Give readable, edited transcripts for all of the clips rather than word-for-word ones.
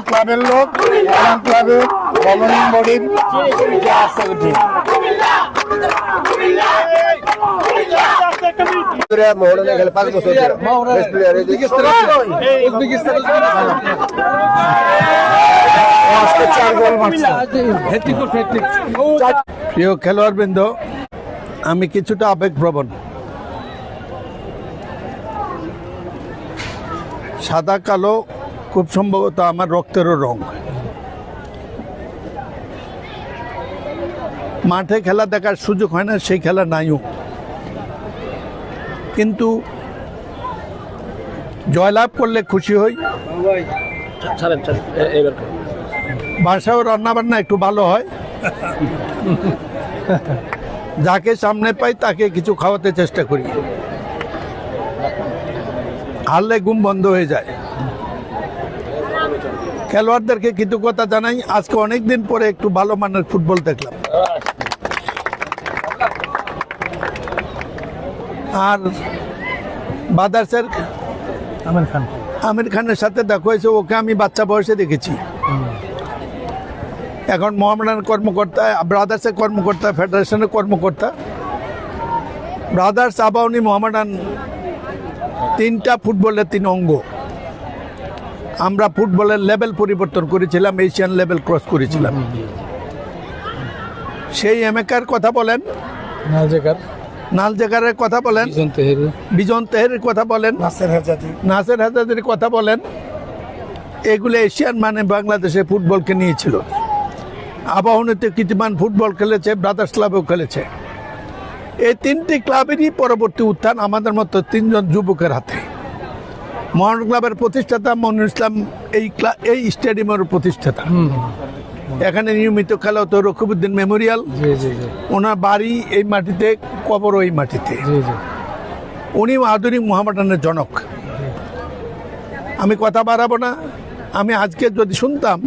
ক্লাবের লোক ক্লাবের গভর্নিং বডির মোহনে খেলে 5 বছর প্রিয় খেলোয়াড় বৃন্দ, আমি কিছুটা আবেগপ্রবণ। সাদা কালো খুব সম্ভবত আমার রক্তেরও রং। মাঠে খেলা দেখার সুযোগ হয় না, সেই খেলা নাইও, কিন্তু জয়লাভ করলে খুশি হই। বাসাও রান্নাবান্না একটু ভালো হয়, যাকে সামনে পাই তাকে কিছু খাওয়াতে চেষ্টা করি, হারলে ঘুম বন্ধ হয়ে যায়। খেলোয়াড়দেরকে কৃতজ্ঞতা জানাই, আজকে অনেকদিন পরে একটু ভালো মানের ফুটবল দেখলাম। আর বাদার্সের আমির খানের সাথে দেখা হয়েছে, ওকে আমি বাচ্চা বয়সে দেখেছি। এখন মোহামেডান কর্মকর্তা, ব্রাদার্সের কর্মকর্তা, ফেডারেশনের কর্মকর্তা। ব্রাদার্স, আবাহনী, মোহামেডান 3টা ফুটবলের 3 অঙ্গ। আমরা ফুটবলের লেভেল পরিবর্তন করেছিলাম, এশিয়ান লেভেল ক্রস করেছিলাম। সেই এমেকার কথা বলেন, নালজেকারের কথা বলেন, বিজন তেহেরির কথা বলেন, নাসের হাজাদির কথা বলেন, এগুলো এশিয়ান মানে বাংলাদেশে ফুটবলকে নিয়েছিল। আবাহনীতে কীর্তিমান ফুটবল খেলেছে, ব্রাদার্স ক্লাবেও খেলেছে। এই 3টি ক্লাবেরই পরবর্তী উত্থান আমাদের মতো 3 জন যুবকের হাতে। মোহন ক্লাবের প্রতিষ্ঠাতা মনিরুল ইসলাম এই স্টেডিয়ামের প্রতিষ্ঠাতা। এখানে নিয়মিত খেলা হতো, রকিবউদ্দিন মেমোরিয়াল। ওনার বাড়ি এই মাটিতে, কবরও এই মাটিতে। উনি আধুনিক মোহামেডানের জনক। আমি কথা বাড়াবো না। আমি আজকে যদি শুনতাম,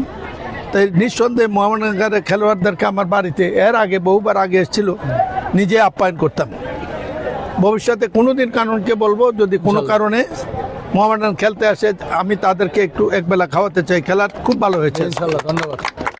তাই নিঃসন্দেহে মোহামেডানের খেলোয়াড়দেরকে আমার বাড়িতে এর আগে বহুবার আগে এসেছিল, নিজে আপ্যায়ন করতাম। ভবিষ্যতে কোনোদিন কারণকে বলবো, যদি কোনো কারণে মোহামেডান খেলতে আসে, আমি তাদেরকে একটু একবেলা খাওয়াতে চাই। খেলা খুব ভালো হয়েছে, ইনশাআল্লাহ। ধন্যবাদ।